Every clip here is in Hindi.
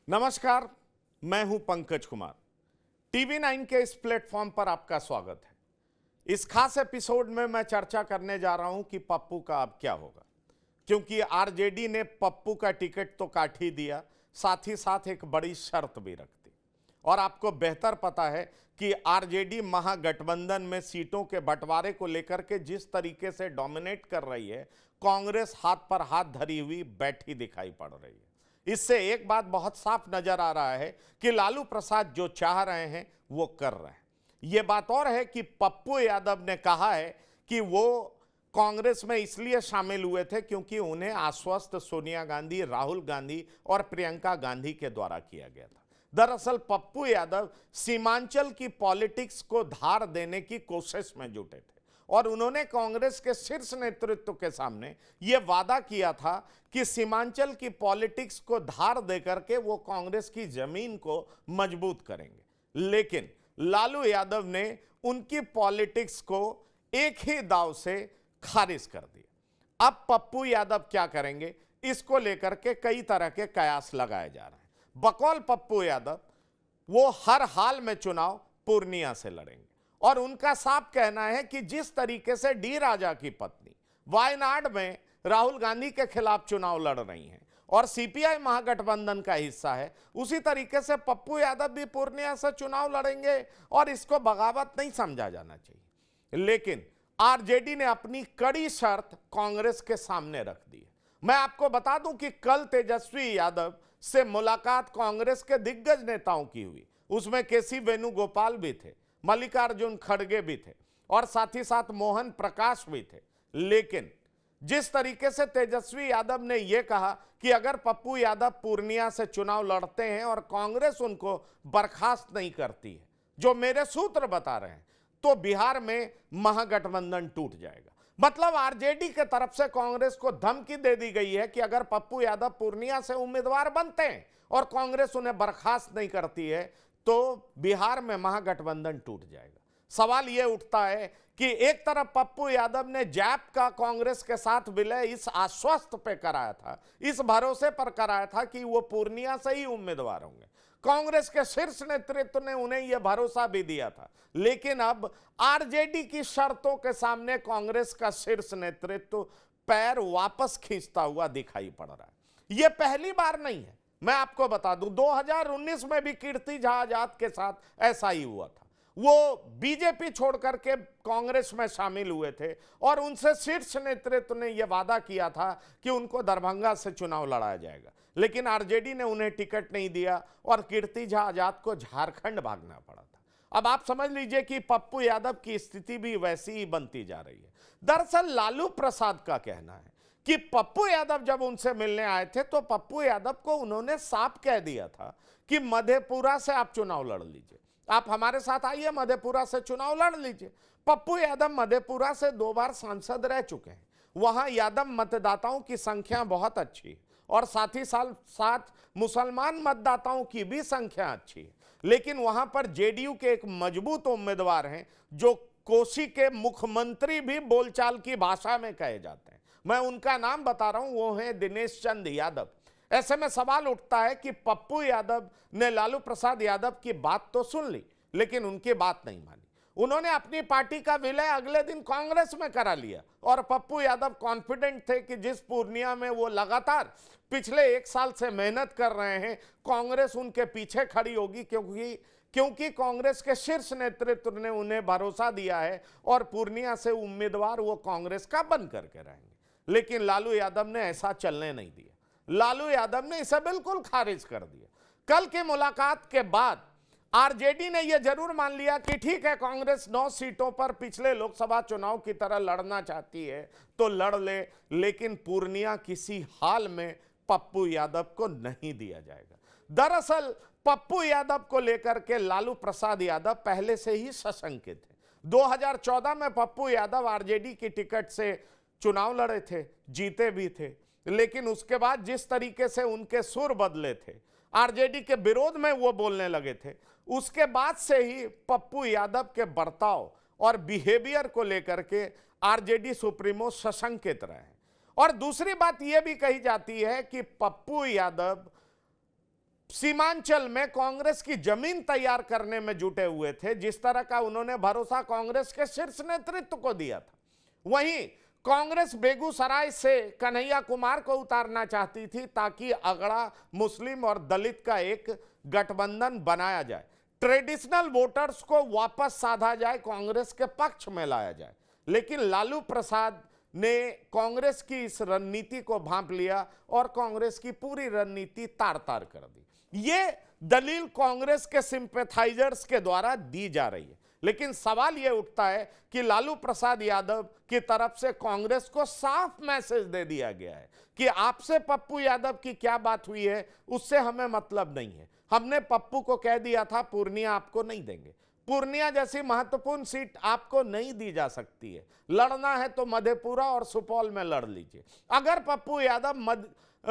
नमस्कार, मैं हूं पंकज कुमार। टीवी 9 के इस प्लेटफॉर्म पर आपका स्वागत है। इस खास एपिसोड में मैं चर्चा करने जा रहा हूं कि पप्पू का अब क्या होगा, क्योंकि आरजेडी ने पप्पू का टिकट तो काट ही दिया, साथ ही साथ एक बड़ी शर्त भी रख दी। और आपको बेहतर पता है कि आरजेडी महागठबंधन में सीटों के बंटवारे को लेकर के जिस तरीके से डोमिनेट कर रही है, कांग्रेस हाथ पर हाथ धरी हुई बैठी दिखाई पड़ रही है। इससे एक बात बहुत साफ नजर आ रहा है कि लालू प्रसाद जो चाह रहे हैं वो कर रहे हैं। यह बात और है कि पप्पू यादव ने कहा है कि वो कांग्रेस में इसलिए शामिल हुए थे क्योंकि उन्हें आश्वस्त सोनिया गांधी, राहुल गांधी और प्रियंका गांधी के द्वारा किया गया था। दरअसल पप्पू यादव सीमांचल की पॉलिटिक्स को धार देने की कोशिश में जुटे थे और उन्होंने कांग्रेस के शीर्ष नेतृत्व के सामने यह वादा किया था कि सीमांचल की पॉलिटिक्स को धार देकर के वो कांग्रेस की जमीन को मजबूत करेंगे। लेकिन लालू यादव ने उनकी पॉलिटिक्स को एक ही दाव से खारिज कर दिया। अब पप्पू यादव क्या करेंगे, इसको लेकर के कई तरह के कयास लगाए जा रहे हैं। बकौल पप्पू यादव वो हर हाल में चुनाव पूर्णिया से लड़ेंगे और उनका साफ कहना है कि जिस तरीके से डी राजा की पत्नी वायनाड में राहुल गांधी के खिलाफ चुनाव लड़ रही हैं और सीपीआई महागठबंधन का हिस्सा है, उसी तरीके से पप्पू यादव भी पूर्णिया से चुनाव लड़ेंगे और इसको बगावत नहीं समझा जाना चाहिए। लेकिन आरजेडी ने अपनी कड़ी शर्त कांग्रेस के सामने रख दी है। मैं आपको बता दूं कि कल तेजस्वी यादव से मुलाकात कांग्रेस के दिग्गज नेताओं की हुई। उसमें केसी वेणुगोपाल भी थे, मल्लिकार्जुन खड़गे भी थे और साथ ही साथ मोहन प्रकाश भी थे। लेकिन जिस तरीके से तेजस्वी यादव ने यह कहा कि अगर पप्पू यादव पूर्णिया से चुनाव लड़ते हैं और कांग्रेस उनको बर्खास्त नहीं करती है, जो मेरे सूत्र बता रहे हैं, तो बिहार में महागठबंधन टूट जाएगा। मतलब आरजेडी के तरफ से कांग्रेस को धमकी दे दी गई है कि अगर पप्पू यादव पूर्णिया से उम्मीदवार बनते हैं और कांग्रेस उन्हें बर्खास्त नहीं करती है तो बिहार में महागठबंधन टूट जाएगा। सवाल यह उठता है कि एक तरफ पप्पू यादव ने जैप का कांग्रेस के साथ विलय इस आश्वस्त पे कराया था, इस भरोसे पर कराया था कि वो पूर्णिया से ही उम्मीदवार होंगे। कांग्रेस के शीर्ष नेतृत्व ने उन्हें यह भरोसा भी दिया था। लेकिन अब आरजेडी की शर्तों के सामने कांग्रेस का शीर्ष नेतृत्व पैर वापस खींचता हुआ दिखाई पड़ रहा है। यह पहली बार नहीं है। मैं आपको बता दूं 2019 में भी कीर्ति झा आजाद के साथ ऐसा ही हुआ था। वो बीजेपी छोड़ करके कांग्रेस में शामिल हुए थे और उनसे शीर्ष नेतृत्व ने यह वादा किया था कि उनको दरभंगा से चुनाव लड़ाया जाएगा। लेकिन आरजेडी ने उन्हें टिकट नहीं दिया और कीर्ति झा आजाद को झारखंड भागना पड़ा था। अब आप समझ लीजिए कि पप्पू यादव की स्थिति भी वैसी ही बनती जा रही है। दरअसल लालू प्रसाद का कहना है कि पप्पू यादव जब उनसे मिलने आए थे तो पप्पू यादव को उन्होंने साफ कह दिया था कि मधेपुरा से आप चुनाव लड़ लीजिए, आप हमारे साथ आइए, मधेपुरा से चुनाव लड़ लीजिए। पप्पू यादव मधेपुरा से 2 बार सांसद रह चुके हैं। वहां यादव मतदाताओं की संख्या बहुत अच्छी है और साथ ही साथ मुसलमान मतदाताओं की भी संख्या अच्छी है। लेकिन वहां पर जेडीयू के एक मजबूत उम्मीदवार हैं जो कोसी के मुख्यमंत्री भी बोलचाल की भाषा में कहे जाते हैं। मैं उनका नाम बता रहा हूं, वो है दिनेश चंद यादव। ऐसे में सवाल उठता है कि पप्पू यादव ने लालू प्रसाद यादव की बात तो सुन ली लेकिन उनकी बात नहीं मानी। उन्होंने अपनी पार्टी का विलय अगले दिन कांग्रेस में करा लिया और पप्पू यादव कॉन्फिडेंट थे कि जिस पूर्णिया में वो लगातार पिछले 1 साल से मेहनत कर रहे हैं, कांग्रेस उनके पीछे खड़ी होगी क्योंकि कांग्रेस के शीर्ष नेतृत्व ने उन्हें भरोसा दिया है और पूर्णिया से उम्मीदवार वो कांग्रेस का बन करके रहेंगे। लेकिन लालू यादव ने ऐसा चलने नहीं दिया। लालू यादव ने इसे बिल्कुल खारिज कर दिया। कल की मुलाकात के बाद आरजेडी ने यह जरूर मान लिया कि ठीक है, कांग्रेस 9 सीटों पर पिछले लोकसभा चुनाव की तरह लड़ना चाहती है तो लड़ ले, लेकिन पूर्णिया किसी हाल में पप्पू यादव को नहीं दिया जाएगा। दरअसल पप्पू यादव को लेकर के लालू प्रसाद यादव पहले से ही सशंकित थे। 2014 में पप्पू यादव आरजेडी की टिकट से चुनाव लड़े थे, जीते भी थे। लेकिन उसके बाद जिस तरीके से उनके सुर बदले थे, आरजेडी के विरोध में वो बोलने लगे थे, उसके बाद से ही पप्पू यादव के बर्ताव और बिहेवियर को लेकर के आरजेडी सुप्रीमो सशंकित रहे। और दूसरी बात यह भी कही जाती है कि पप्पू यादव सीमांचल में कांग्रेस की जमीन तैयार करने में जुटे हुए थे, जिस तरह का उन्होंने भरोसा कांग्रेस के शीर्ष नेतृत्व को दिया था, वहीं कांग्रेस बेगूसराय से कन्हैया कुमार को उतारना चाहती थी ताकि अगड़ा मुस्लिम और दलित का एक गठबंधन बनाया जाए, ट्रेडिशनल वोटर्स को वापस साधा जाए, कांग्रेस के पक्ष में लाया जाए। लेकिन लालू प्रसाद ने कांग्रेस की इस रणनीति को भांप लिया और कांग्रेस की पूरी रणनीति तार तार कर दी। ये दलील कांग्रेस के सिंपैथाइजर्स के द्वारा दी जा रही है, लेकिन सवाल यह उठता है कि लालू प्रसाद यादव की तरफ से कांग्रेस को साफ मैसेज दे दिया गया है कि आपसे पप्पू यादव की क्या बात हुई है उससे हमें मतलब नहीं है। हमने पप्पू को कह दिया था पूर्णिया आपको नहीं देंगे, पूर्णिया जैसी महत्वपूर्ण सीट आपको नहीं दी जा सकती है, लड़ना है तो मधेपुरा और सुपौल में लड़ लीजिए। अगर पप्पू यादव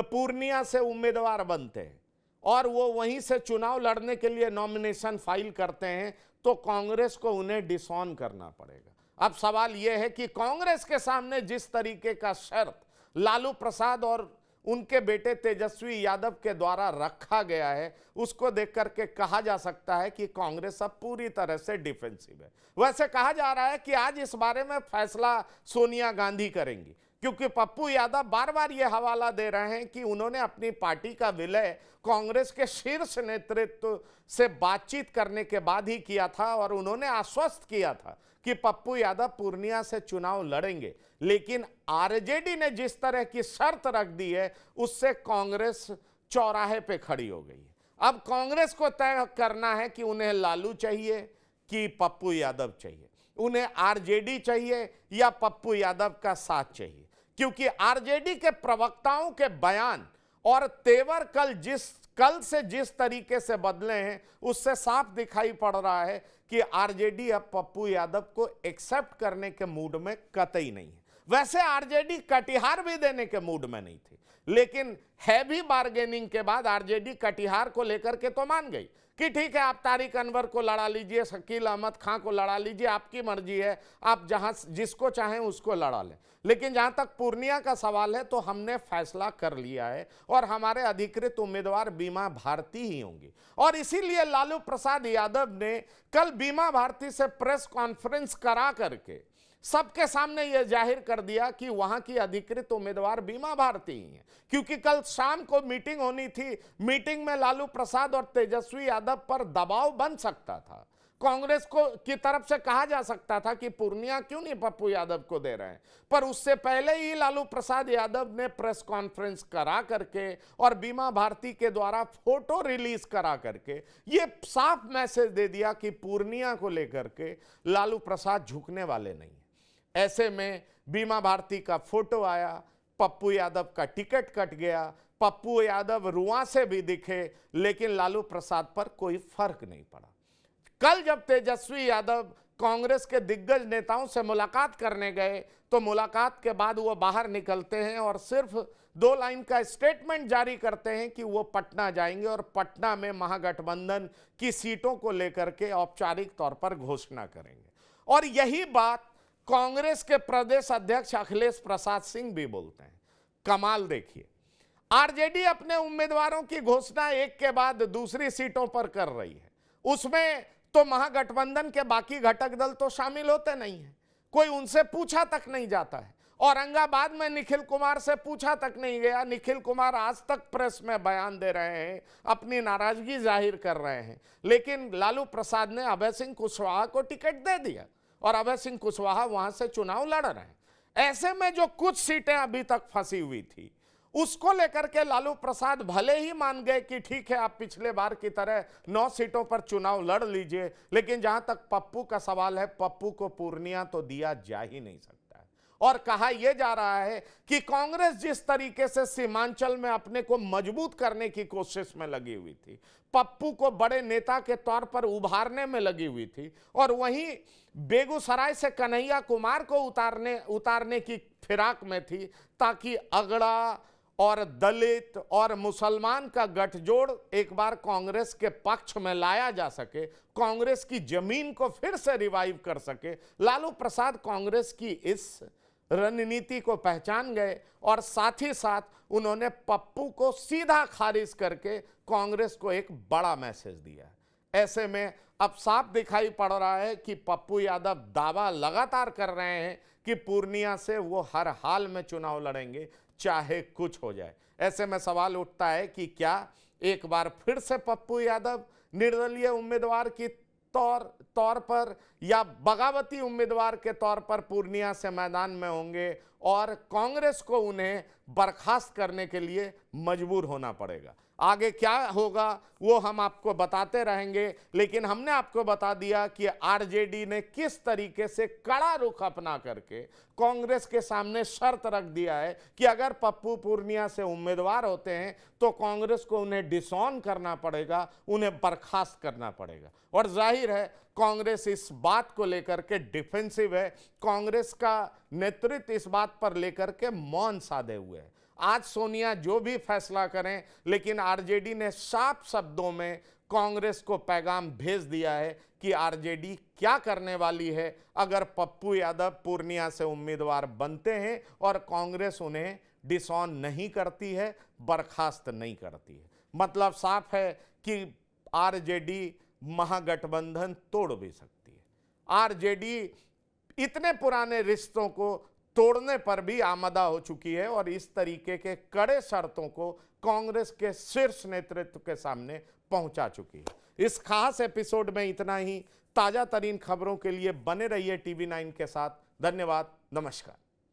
पूर्णिया से उम्मीदवार बनते हैं और वो वहीं से चुनाव लड़ने के लिए नॉमिनेशन फाइल करते हैं तो कांग्रेस को उन्हें डिसऑन करना पड़ेगा। अब सवाल यह है कि कांग्रेस के सामने जिस तरीके का शर्त लालू प्रसाद और उनके बेटे तेजस्वी यादव के द्वारा रखा गया है, उसको देख करके कहा जा सकता है कि कांग्रेस अब पूरी तरह से डिफेंसिव है। वैसे कहा जा रहा है कि आज इस बारे में फैसला सोनिया गांधी करेंगी, क्योंकि पप्पू यादव बार बार यह हवाला दे रहे हैं कि उन्होंने अपनी पार्टी का विलय कांग्रेस के शीर्ष नेतृत्व से बातचीत करने के बाद ही किया था और उन्होंने आश्वस्त किया था कि पप्पू यादव पूर्णिया से चुनाव लड़ेंगे। लेकिन आरजेडी ने जिस तरह की शर्त रख दी है उससे कांग्रेस चौराहे पे खड़ी हो गई है। अब कांग्रेस को तय करना है कि उन्हें लालू चाहिए कि पप्पू यादव चाहिए, उन्हें आरजेडी चाहिए या पप्पू यादव का साथ चाहिए, क्योंकि आरजेडी के प्रवक्ताओं के बयान और तेवर कल से जिस तरीके से बदले हैं उससे साफ दिखाई पड़ रहा है कि आरजेडी अब पप्पू यादव को एक्सेप्ट करने के मूड में कतई नहीं है। वैसे आरजेडी कटिहार भी देने के मूड में नहीं थी, लेकिन हैवी बार्गेनिंग के बाद आरजेडी कटिहार को लेकर के तो मान गई कि ठीक है आप तारिक अनवर को लड़ा लीजिए, शकील अहमद खां को लड़ा लीजिए, आपकी मर्जी है, आप जहां जिसको चाहें उसको लड़ा लें। लेकिन जहां तक पूर्णिया का सवाल है तो हमने फैसला कर लिया है और हमारे अधिकृत उम्मीदवार बीमा भारती ही होंगी। और इसीलिए लालू प्रसाद यादव ने कल बीमा भारती से प्रेस कॉन्फ्रेंस करा करके सबके सामने यह जाहिर कर दिया कि वहां की अधिकृत उम्मीदवार बीमा भारती ही है, क्योंकि कल शाम को मीटिंग होनी थी। मीटिंग में लालू प्रसाद और तेजस्वी यादव पर दबाव बन सकता था, कांग्रेस को की तरफ से कहा जा सकता था कि पूर्णिया क्यों नहीं पप्पू यादव को दे रहे हैं, पर उससे पहले ही लालू प्रसाद यादव ने प्रेस कॉन्फ्रेंस करा करके और बीमा भारती के द्वारा फोटो रिलीज करा करके ये साफ मैसेज दे दिया कि पूर्णिया को लेकर के लालू प्रसाद झुकने वाले नहीं। ऐसे में बीमा भारती का फोटो आया, पप्पू यादव का टिकट कट गया, पप्पू यादव रुआ से भी दिखे, लेकिन लालू प्रसाद पर कोई फर्क नहीं पड़ा। कल जब तेजस्वी यादव कांग्रेस के दिग्गज नेताओं से मुलाकात करने गए तो मुलाकात के बाद वो बाहर निकलते हैं और सिर्फ 2 लाइन का स्टेटमेंट जारी करते हैं कि वो पटना जाएंगे और पटना में महागठबंधन की सीटों को लेकर के औपचारिक तौर पर घोषणा करेंगे। और यही बात कांग्रेस के प्रदेश अध्यक्ष अखिलेश प्रसाद सिंह भी बोलते हैं। कमाल देखिए, आरजेडी अपने उम्मीदवारों की घोषणा एक के बाद दूसरी सीटों पर कर रही है, उसमें तो महागठबंधन के बाकी घटक दल तो शामिल होते नहीं है, कोई उनसे पूछा तक नहीं जाता है। औरंगाबाद में निखिल कुमार से पूछा तक नहीं गया। निखिल कुमार आज तक प्रेस में बयान दे रहे हैं, अपनी नाराजगी जाहिर कर रहे हैं, लेकिन लालू प्रसाद ने अभय सिंह कुशवाहा को टिकट दे दिया और अभय सिंह कुशवाहा वहां से चुनाव लड़ रहे हैं। ऐसे में जो कुछ सीटें अभी तक फंसी हुई थी उसको लेकर के लालू प्रसाद भले ही मान गए कि ठीक है आप पिछले बार की तरह 9 सीटों पर चुनाव लड़ लीजिए, लेकिन जहां तक पप्पू का सवाल है, पप्पू को पूर्णिया तो दिया जा ही नहीं सकता है। और कहा यह जा रहा है कि कांग्रेस जिस तरीके से सीमांचल में अपने को मजबूत करने की कोशिश में लगी हुई थी, पप्पू को बड़े नेता के तौर पर उभारने में लगी हुई थी, और वहीं बेगूसराय से कन्हैया कुमार को उतारने की फिराक में थी ताकि अगड़ा और दलित और मुसलमान का गठजोड़ एक बार कांग्रेस के पक्ष में लाया जा सके, कांग्रेस की जमीन को फिर से रिवाइव कर सके। लालू प्रसाद कांग्रेस की इस रणनीति को पहचान गए और साथ ही साथ उन्होंने पप्पू को सीधा खारिज करके कांग्रेस को एक बड़ा मैसेज दिया है। ऐसे में अब साफ दिखाई पड़ रहा है कि पप्पू यादव दावा लगातार कर रहे हैं कि पूर्णिया से वो हर हाल में चुनाव लड़ेंगे, चाहे कुछ हो जाए। ऐसे में सवाल उठता है कि क्या एक बार फिर से पप्पू यादव निर्दलीय उम्मीदवार की तौर पर या बगावती उम्मीदवार के तौर पर पूर्णिया से मैदान में होंगे और कांग्रेस को उन्हें बर्खास्त करने के लिए मजबूर होना पड़ेगा। आगे क्या होगा वो हम आपको बताते रहेंगे, लेकिन हमने आपको बता दिया कि आरजेडी ने किस तरीके से कड़ा रुख अपना करके कांग्रेस के सामने शर्त रख दिया है कि अगर पप्पू पूर्णिया से उम्मीदवार होते हैं तो कांग्रेस को उन्हें डिसऑन करना पड़ेगा, उन्हें बर्खास्त करना पड़ेगा। और जाहिर है कांग्रेस इस बात को लेकर के डिफेंसिव है, कांग्रेस का नेतृत्व इस बात पर लेकर के मौन साधे हुए है। आज सोनिया जो भी फैसला करें, लेकिन आरजेडी ने साफ शब्दों में कांग्रेस को पैगाम भेज दिया है कि आरजेडी क्या करने वाली है अगर पप्पू यादव पूर्णिया से उम्मीदवार बनते हैं और कांग्रेस उन्हें डिसऑन नहीं करती है, बर्खास्त नहीं करती है। मतलब साफ है कि आरजेडी महागठबंधन तोड़ भी सकती है। आरजेडी इतने पुराने रिश्तों को तोड़ने पर भी आमादा हो चुकी है और इस तरीके के कड़े शर्तों को कांग्रेस के शीर्ष नेतृत्व के सामने पहुंचा चुकी है। इस खास एपिसोड में इतना ही। ताजा तरीन खबरों के लिए बने रहिए टीवी 9 के साथ। धन्यवाद, नमस्कार।